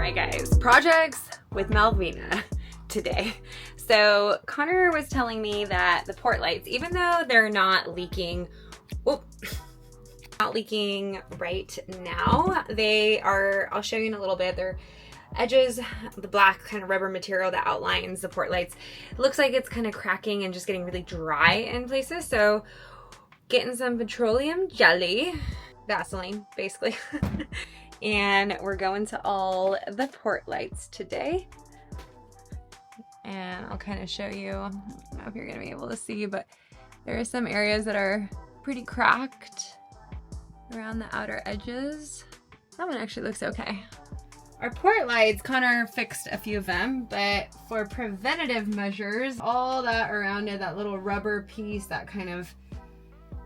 Alright guys, projects with Malwina today. So Connor was telling me that the port lights, even though they're not leaking, not leaking right now, they are, I'll show you in a little bit, their edges, the black kind of rubber material that outlines the port lights, it looks like it's kind of cracking and just getting really dry in places. So getting some petroleum jelly, Vaseline basically, and we're going to all the port lights today. And I'll kind of show you, I don't know if you're gonna be able to see, but there are some areas that are pretty cracked around the outer edges. That one actually looks okay. Our port lights, Connor fixed a few of them, but for preventative measures, all that around it, that little rubber piece that kind of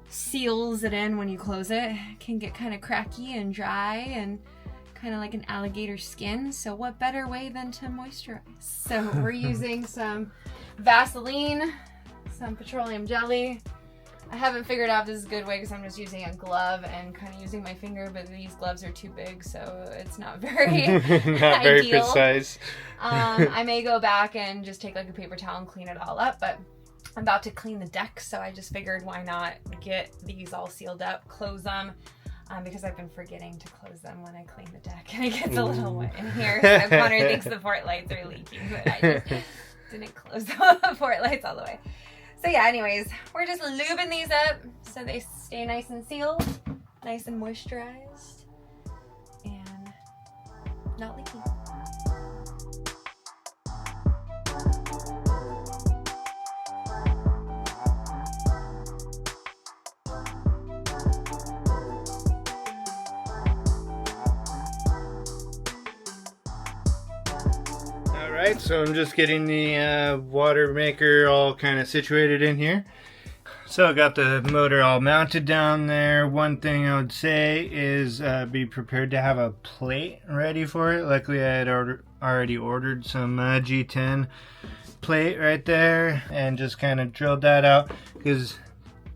seals it in when you close it, can get kind of cracky and dry and kind of like an alligator skin. So what better way than to moisturize? So we're using some Vaseline, some petroleum jelly. I haven't figured out if this is a good way because I'm just using a glove and kind of using my finger, but these gloves are too big, so it's not very not very precise. I may go back and just take like a paper towel and clean it all up, but I'm about to clean the deck, so I just figured why not get these all sealed up, close them, because I've been forgetting to close them when I clean the deck, and it gets a little wet in here. So Connor thinks the port lights are leaking, but I just didn't close the port lights all the way. So yeah, anyways, we're just lubing these up so they stay nice and sealed, nice and moisturized, and not leaking. Alright, so I'm just getting the Watermaker all kind of situated in here. So I got the motor all mounted down there. One thing I would say is be prepared to have a plate ready for it. Luckily I had already ordered some G10 plate right there and just kind of drilled that out, because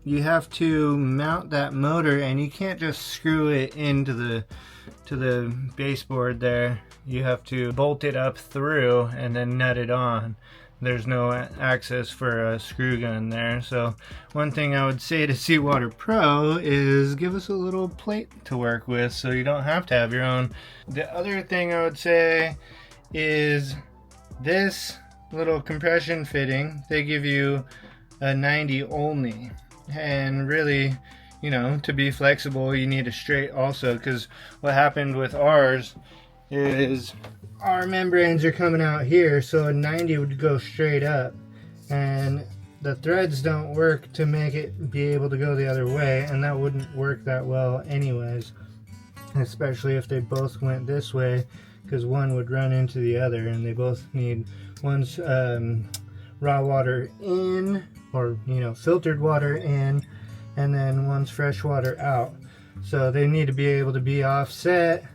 you have to mount that motor and you can't just screw it into the baseboard there. You have to bolt it up through and then nut it on. There's no access for a screw gun there. So one thing I would say to Seawater Pro is give us a little plate to work with so you don't have to have your own. The other thing I would say is this little compression fitting, they give you a 90 only. And really, you know, to be flexible, you need a straight also, because what happened with ours is our membranes are coming out here, so a 90 would go straight up, and the threads don't work to make it be able to go the other way, and that wouldn't work that well anyways, especially if they both went this way, because one would run into the other, and they both need, one's raw water in, or you know, filtered water in, and then one's fresh water out. So they need to be able to be offset.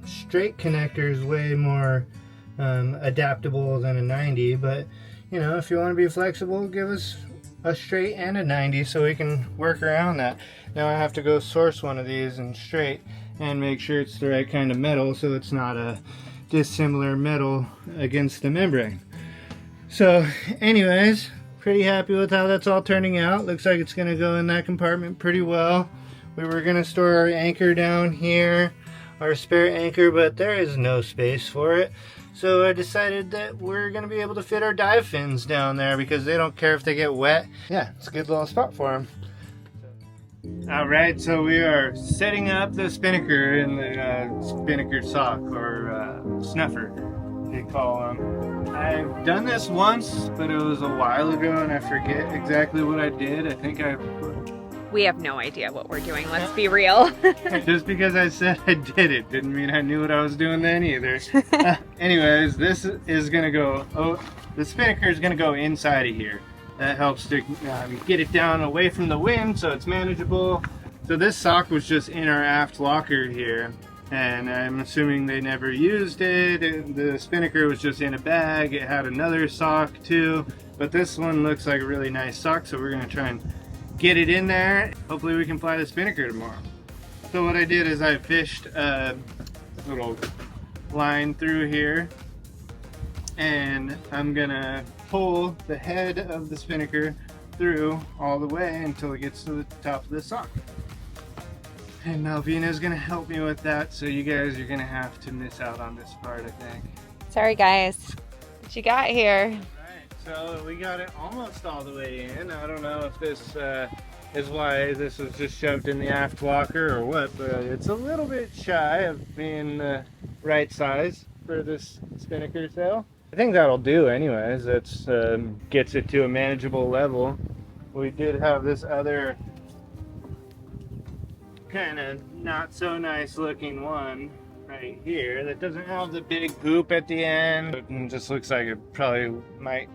Straight connector is way more adaptable than a 90, but you know, if you want to be flexible, give us a straight and a 90 so we can work around that. Now I have to go source one of these and straight and make sure it's the right kind of metal so it's not a dissimilar metal against the membrane. So anyways, pretty happy with how that's all turning out. Looks like it's going to go in that compartment pretty well. We were going to store our anchor down here, our spare anchor, but there is no space for it. So I decided that we're going to be able to fit our dive fins down there because they don't care if they get wet. Yeah, it's a good little spot for them. Alright, so we are setting up the Spinnaker in the Spinnaker sock, or snuffer, they call them. I've done this once, but it was a while ago and I forget exactly what I did. I think We have no idea what we're doing, let's be real. Just because I said I did it didn't mean I knew what I was doing then either. Anyways, this is gonna go, the Spinnaker is gonna go inside of here. That helps to get it down away from the wind so it's manageable. So this sock was just in our aft locker here, and I'm assuming they never used it. The Spinnaker was just in a bag. It had another sock too, but this one looks like a really nice sock, so we're gonna try and get it in there. Hopefully we can fly the Spinnaker tomorrow. So what I did is I fished a little line through here, and I'm gonna pull the head of the Spinnaker through all the way until it gets to the top of the sock. And Malvina's gonna help me with that, so you guys are gonna have to miss out on this part, I think. Sorry guys, what you got here? Alright, so we got it almost all the way in. I don't know if this is why this was just shoved in the aft locker or what, but it's a little bit shy of being the right size for this Spinnaker sail. I think that'll do anyways. That's gets it to a manageable level. We did have this other kind of not so nice looking one right here that doesn't have the big poop at the end. It just looks like it probably might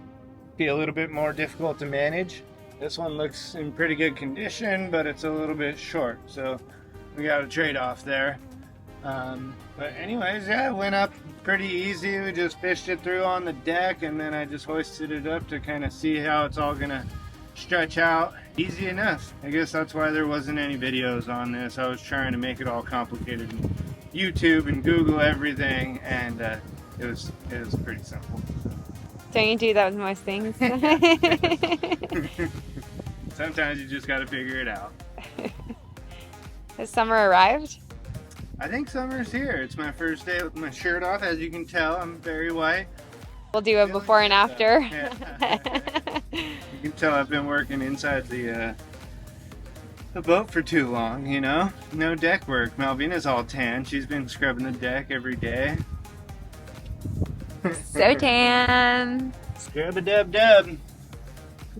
be a little bit more difficult to manage. This one looks in pretty good condition, but it's a little bit short, so we got a trade-off there. But anyways, yeah, it went up pretty easy. We just fished it through on the deck, and then I just hoisted it up to kind of see how it's all gonna stretch out. Easy enough. I guess that's why there wasn't any videos on this. I was trying to make it all complicated in YouTube and Google everything, and it was pretty simple. Don't you do that with most things? Sometimes you just gotta figure it out. Has summer arrived? I think summer's here. It's my first day with my shirt off. As you can tell, I'm very white. We'll do a before and after. You can tell I've been working inside the boat for too long, you know? No deck work. Malvina's all tan. She's been scrubbing the deck every day. So tan. Scrub-a-dub-dub.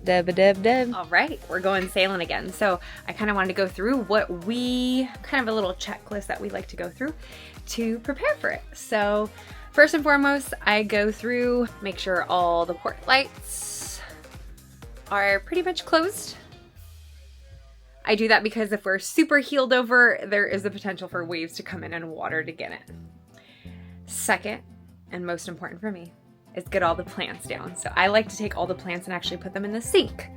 Dub-a-dub-dub. All right, we're going sailing again. So I kind of wanted to go through what we, kind of a little checklist that we like to go through to prepare for it. So first and foremost, I go through, make sure all the port lights are pretty much closed. I do that because if we're super heeled over, there is the potential for waves to come in and water to get in. Second, and most important for me, is get all the plants down. So I like to take all the plants and actually put them in the sink.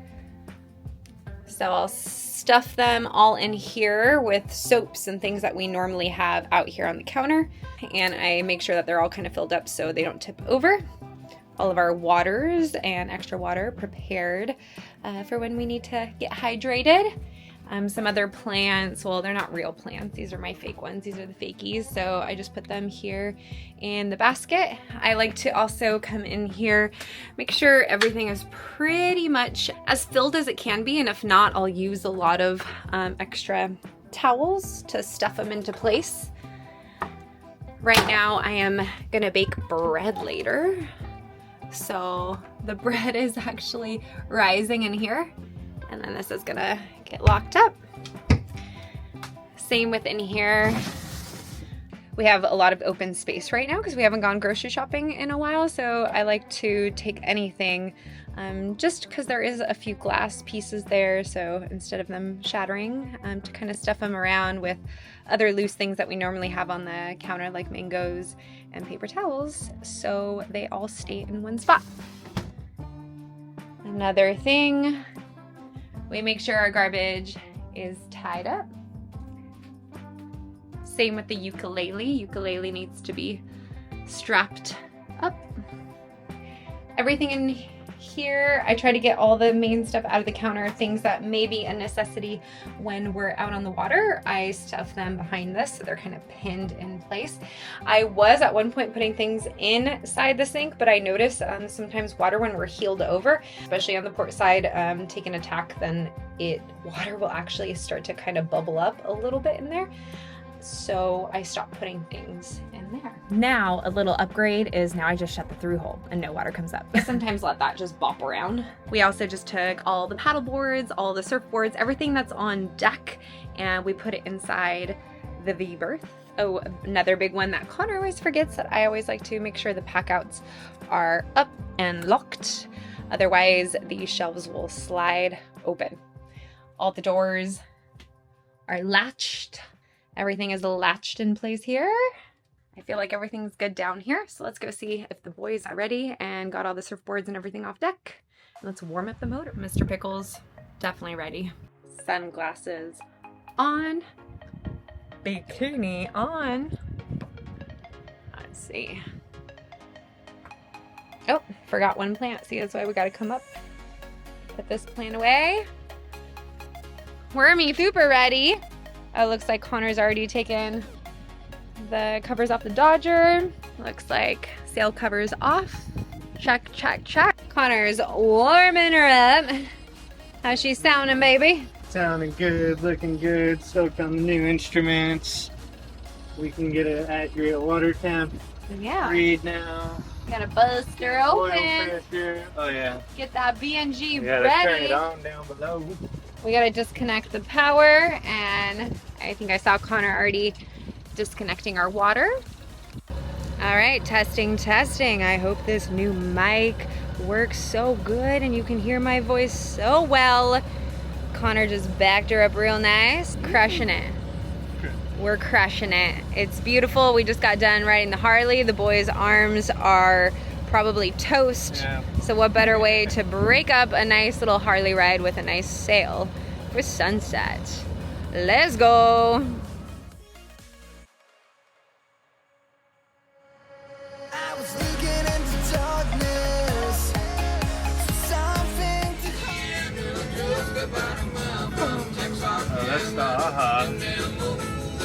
So I'll stuff them all in here with soaps and things that we normally have out here on the counter. And I make sure that they're all kind of filled up so they don't tip over. All of our waters and extra water prepared for when we need to get hydrated. Some other plants, well, they're not real plants. These are my fake ones. These are the fakies. So I just put them here in the basket. I like to also come in here, make sure everything is pretty much as filled as it can be. And if not, I'll use a lot of extra towels to stuff them into place. Right now I am gonna bake bread later. So the bread is actually rising in here. And then this is gonna get locked up. Same within here. We have a lot of open space right now because we haven't gone grocery shopping in a while. So I like to take anything just because there is a few glass pieces there. So instead of them shattering, to kind of stuff them around with other loose things that we normally have on the counter, like mangoes and paper towels. So they all stay in one spot. Another thing, we make sure our garbage is tied up. Same with the ukulele. Ukulele needs to be strapped up. Everything in here, I try to get all the main stuff out of the counter, things that may be a necessity when we're out on the water. I stuff them behind this so they're kind of pinned in place. I was at one point putting things inside the sink, but I noticed sometimes water when we're heeled over, especially on the port side, taking a tack, then water will actually start to kind of bubble up a little bit in there. So I stopped putting things in there. Now a little upgrade is now I just shut the through hole and no water comes up. I sometimes let that just bop around. We also just took all the paddle boards, all the surfboards, everything that's on deck, and we put it inside the V-berth. Oh, another big one that Connor always forgets that I always like to make sure the pack outs are up and locked. Otherwise the shelves will slide open. All the doors are latched. Everything is latched in place here. I feel like everything's good down here. So let's go see if the boys are ready and got all the surfboards and everything off deck. Let's warm up the motor. Mr. Pickle's definitely ready. Sunglasses on. Bikini on. see. Oh, forgot one plant. See, that's why we gotta come up. Put this plant away. Wormy pooper ready. Oh, looks like Connor's already taken the covers off the Dodger. Looks like sail covers off. Check, check, check. Connor's warming her up. How's she sounding, baby? Sounding good, looking good. Soaked on the new instruments. We can get an accurate water temp Yeah. read now. Gotta bust her Oil open. pressure. Oh yeah. Get that BNG We gotta turn ready. it on down below. We gotta disconnect the power, and I think I saw Connor already disconnecting our water. All right, testing, testing. I hope this new mic works so good and you can hear my voice so well. Connor just backed her up real nice, crushing it. We're crushing it. It's beautiful. We just got done riding the Harley. The boys' arms are probably toast. Yeah. So what better way to break up a nice little Harley ride with a nice sail for sunset. Let's go. I was looking into darkness, something Oh, that's the aha.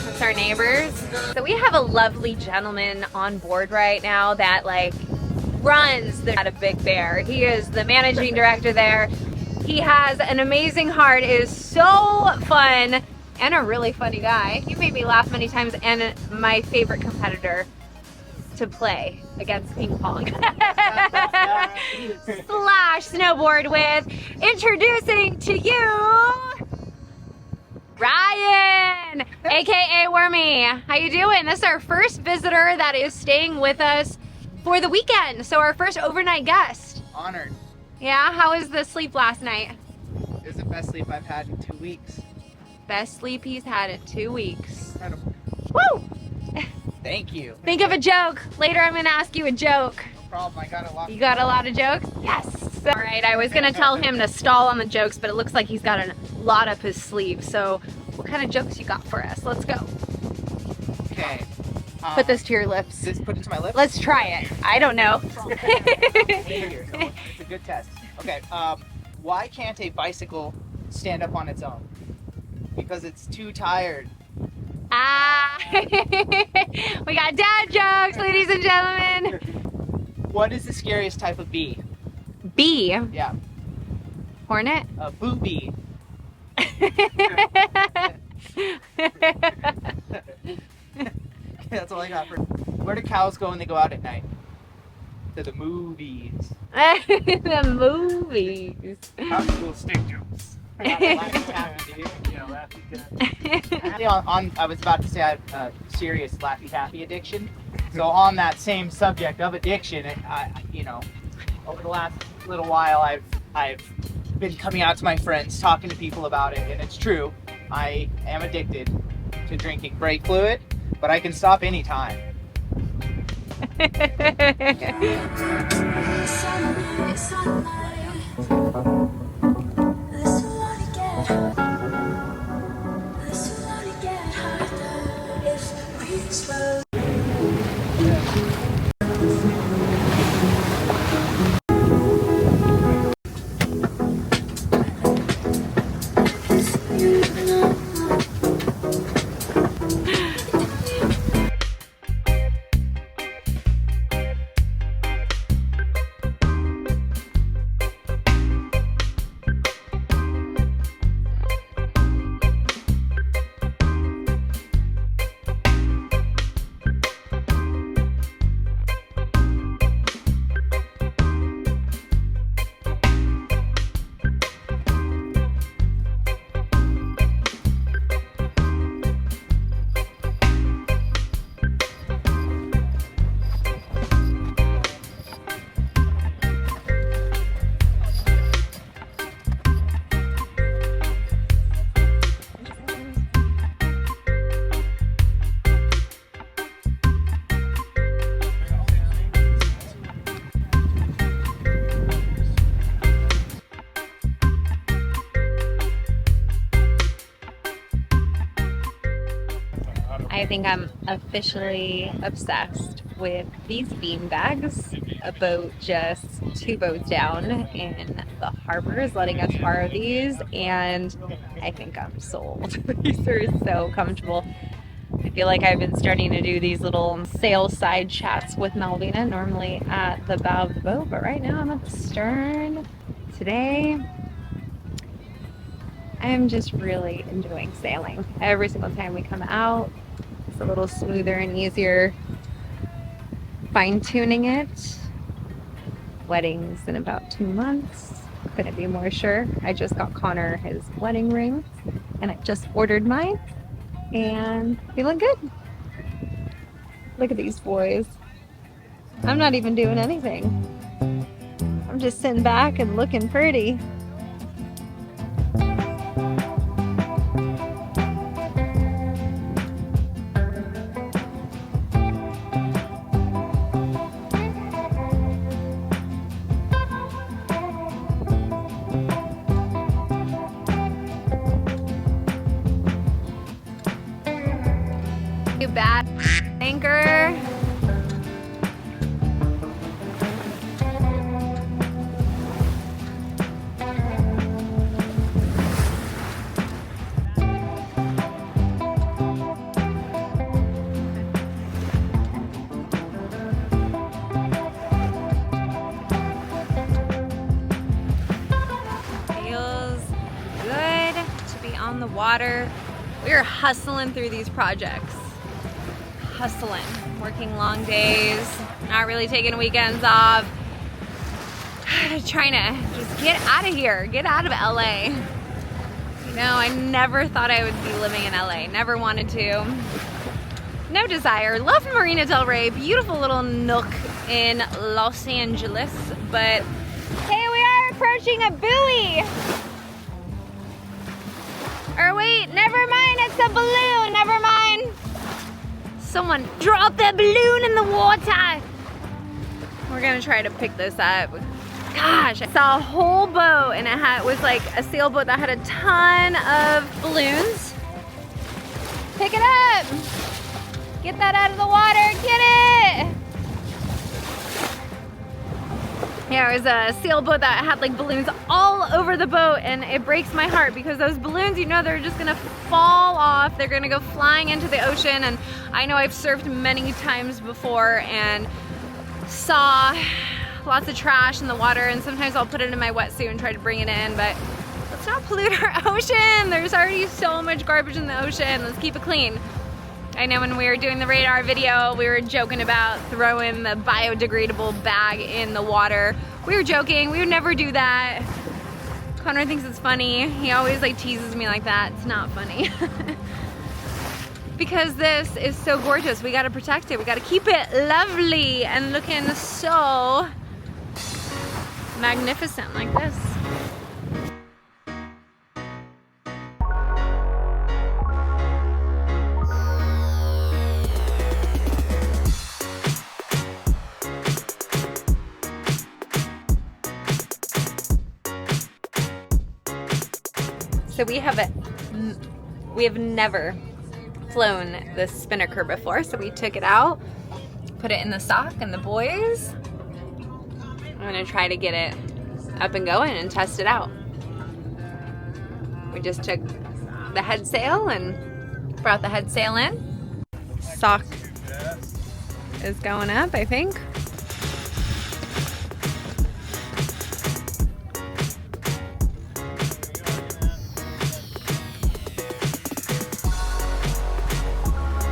That's our neighbors. So we have a lovely gentleman on board right now that like runs at a Big Bear. He is the managing director there. He has an amazing heart, is so fun, and a really funny guy. He made me laugh many times, and my favorite competitor to play against ping pong slash snowboard with. Introducing to you Ryan, aka Wormy. How you doing? This is our first visitor that is staying with us for the weekend. So our first overnight guest. Honored. Yeah, how was the sleep last night? It was the best sleep I've had in 2 weeks. Best sleep he's had in 2 weeks. Incredible. Woo! Thank you. Think of a joke. Later I'm gonna ask you a joke. No problem. I got a lot. You got a lot of jokes? Yes. All right, I was gonna tell him to stall on the jokes, but it looks like he's got a lot up his sleeve. So what kind of jokes you got for us? Let's go. Okay. Put this to your lips. This put it to my lips. Let's try it. I don't know. Here, it's a good test. Okay. Why can't a bicycle stand up on its own? Because it's too tired. Ah, we got dad jokes, ladies and gentlemen. What is the scariest type of bee? Bee. Yeah. Hornet. A booby. That's all I got for. Where do cows go when they go out at night? To the movies. The movies. Cool stick jokes. Yeah, I was about to say I have a serious Laffy Taffy addiction. So on that same subject of addiction, over the last little while, I've been coming out to my friends, talking to people about it, and it's true. I am addicted to drinking brake fluid, but I can stop anytime. I think I'm officially obsessed with these bean bags. A boat just 2 boats down in the harbor is letting us borrow these, and I think I'm sold. These are so comfortable. I feel like I've been starting to do these little sail side chats with Malvina, normally at the bow of the boat, but right now I'm at the stern. Today, I'm just really enjoying sailing. Every single time we come out, it's a little smoother and easier. Fine-tuning it. Wedding's in about 2 months. Couldn't be more sure. I just got Connor his wedding ring, and I just ordered mine, and feeling good. Look at these boys. I'm not even doing anything. I'm just sitting back and looking pretty. You bad anchor. Feels good to be on the water. We are hustling through these projects. Hustling, working long days, not really taking weekends off, trying to just get out of here, get out of LA. You know, I never thought I would be living in LA, never wanted to. No desire. Love Marina Del Rey, beautiful little nook in Los Angeles, but hey, we are approaching a buoy. Or wait, never mind, it's a balloon, never mind. Someone drop that balloon in the water. We're gonna try to pick this up. Gosh, I saw a whole boat, and it was like a sailboat that had a ton of balloons. Pick it up. Get that out of the water, get it. Yeah, it was a sailboat that had like balloons all over the boat, and it breaks my heart because those balloons, you know, they're just gonna fall off. They're gonna go flying into the ocean, and I know I've surfed many times before and saw lots of trash in the water, and sometimes I'll put it in my wetsuit and try to bring it in, but let's not pollute our ocean. There's already so much garbage in the ocean. Let's keep it clean. I know when we were doing the radar video, we were joking about throwing the biodegradable bag in the water. We were joking, we would never do that. Connor thinks it's funny. He always like teases me like that. It's not funny. Because this is so gorgeous. We gotta protect it. We gotta keep it lovely and looking so magnificent like this. So we have never flown the Spinnaker before, so we took it out, put it in the sock and the boys. I'm gonna try to get it up and going and test it out. We just took the head sail and brought the head sail in. Sock is going up, I think.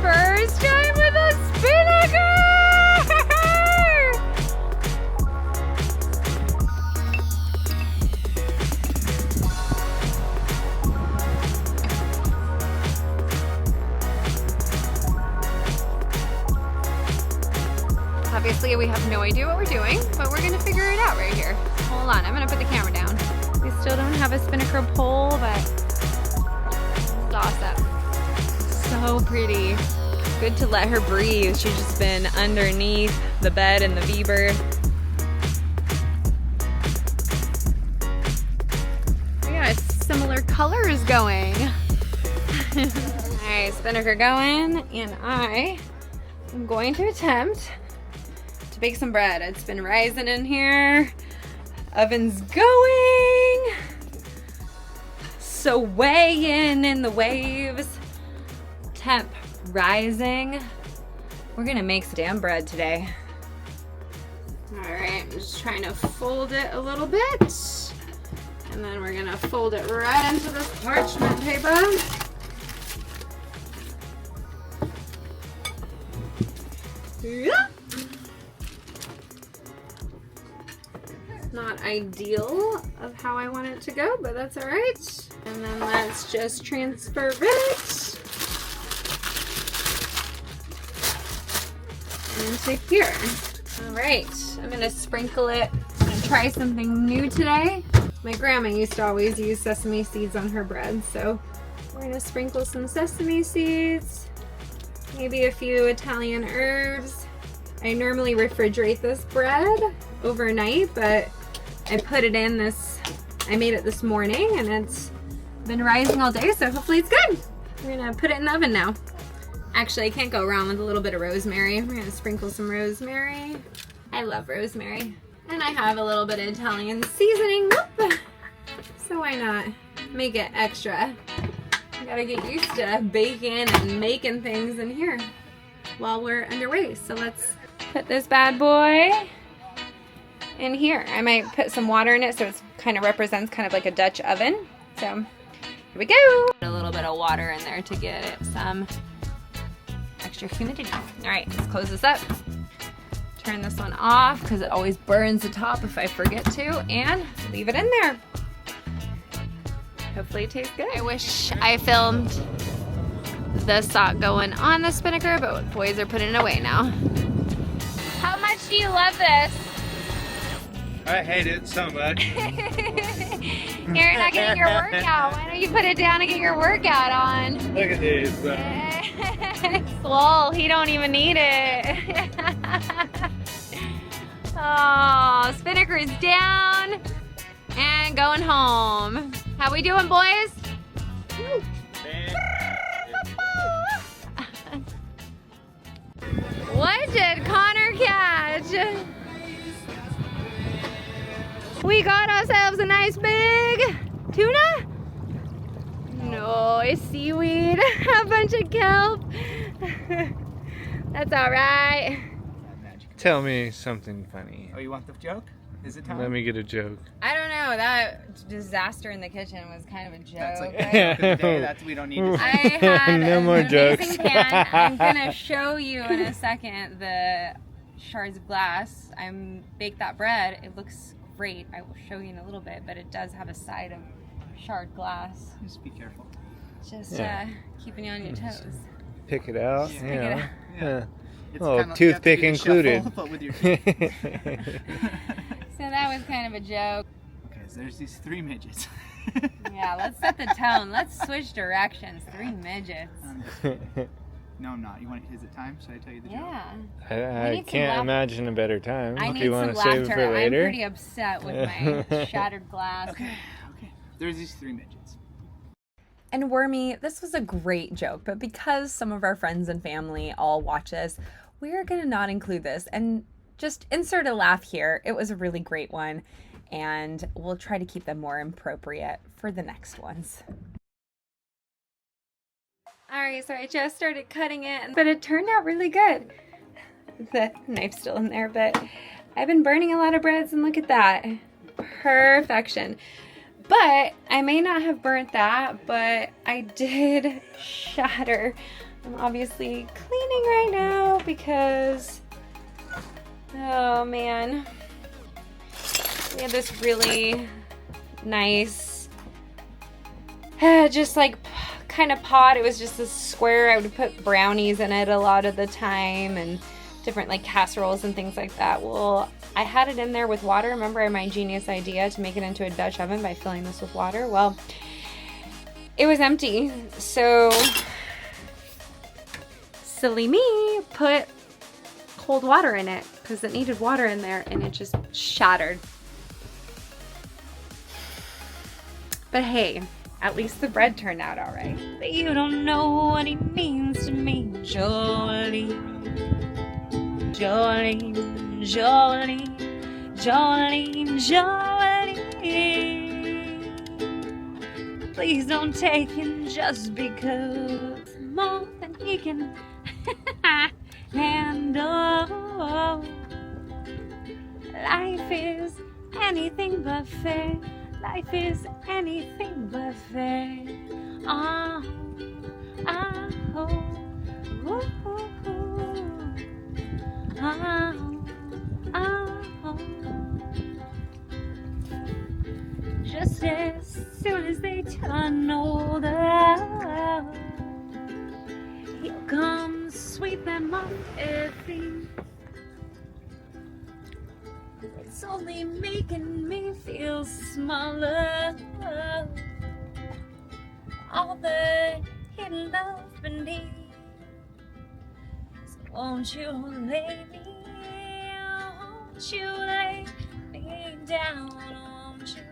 First time with a Spinnaker! Obviously, we have no idea what we're doing, but we're gonna figure it out right here. Hold on, I'm gonna put the camera down. We still don't have a Spinnaker pole, but it's awesome. So pretty. Good to let her breathe. She's just been underneath the bed in the V-bird. We got similar colors going. Alright, Spinnaker going, and I am going to attempt bake some bread. It's been rising in here. Oven's going. So weighing in the waves. Temp rising. We're gonna make some damn bread today. All right, I'm just trying to fold it a little bit. And then we're gonna fold it right into this parchment paper. Yeah. Not ideal of how I want it to go, but that's all right. And then let's just transfer it into here. All right, I'm gonna sprinkle it. I'm gonna try something new today. My grandma used to always use sesame seeds on her bread, so we're gonna sprinkle some sesame seeds, maybe a few Italian herbs. I normally refrigerate this bread overnight, but I put it in I made it this morning and it's been rising all day, so hopefully it's good. We're gonna put it in the oven now. Actually, I can't go wrong with a little bit of rosemary. We're gonna sprinkle some rosemary. I love rosemary. And I have a little bit of Italian seasoning. Whoop. So why not make it extra? I gotta get used to baking and making things in here while we're underway. So let's put this bad boy in here. I might put some water in it so it kind of represents kind of like a Dutch oven. So here we go. Put a little bit of water in there to get it some extra humidity. All right, let's close this up. Turn this one off because it always burns the top if I forget to, and leave it in there. Hopefully it tastes good. I wish I filmed the sock going on the Spinnaker, but boys are putting it away now. How much do you love this? I hate it so much. You're not getting your workout. Why don't you put it down and get your workout on? Look at these. Swole, he don't even need it. Oh, Spinnaker is down and going home. How we doing, boys? What did Connor catch? We got ourselves a nice big tuna? No, it's seaweed. A bunch of kelp. That's all right. Tell me something funny. Oh, you want the joke? Is it time? Let me get a joke. I don't know. That disaster in the kitchen was kind of a joke. That's like the joke of the day. That's we don't need to I had No more an amazing jokes. pan. I'm gonna show you in a second the shards of glass. I baked that bread. It looks great. I will show you in a little bit, but it does have a side of shard glass. Just be careful. Just keeping you on your toes. Pick it out. Yeah. You Pick it know. out. Yeah. It's Oh, kinda, you have to toothpick do the included. shuffle, but with your feet. So that was kind of a joke. Okay, so there's these 3 midgets. Yeah, let's set the tone. Let's switch directions. 3 midgets. No, I'm not. Is it time? Should I tell you the joke? Yeah. I need some can't laughter. imagine a better time. I If need you some want to save it laughter. for later. I'm pretty upset with my shattered glass. Okay. There's these 3 midgets. And Wormy, this was a great joke, but because some of our friends and family all watch this, we're gonna not include this and just insert a laugh here. It was a really great one, and we'll try to keep them more appropriate for the next ones. All right, so I just started cutting it, but it turned out really good. The knife's still in there, but I've been burning a lot of breads, and look at that. Perfection. But I may not have burnt that, but I did shatter. I'm obviously cleaning right now because, oh man. We had this really nice, just like kind of pot. It was just a square. I would put brownies in it a lot of the time and different like casseroles and things like that. Well, I had it in there with water. Remember my genius idea to make it into a Dutch oven by filling this with water? Well, it was empty. So, silly me, put cold water in it because it needed water in there and it just shattered. But hey, at least the bread turned out all right. But you don't know what it means to me, Jolie. Jolie. Jolene, Jolene, Jolene. Please don't take him just because more than he can handle. Life is anything but fair. Life is anything but fair. Oh, oh, oh, oh, oh, oh, oh. Just as soon as they turn older, he'll come sweep them off their feet. It's only making me feel smaller. All the hidden love beneath. So won't you lay me down? Won't you lay me down? Won't you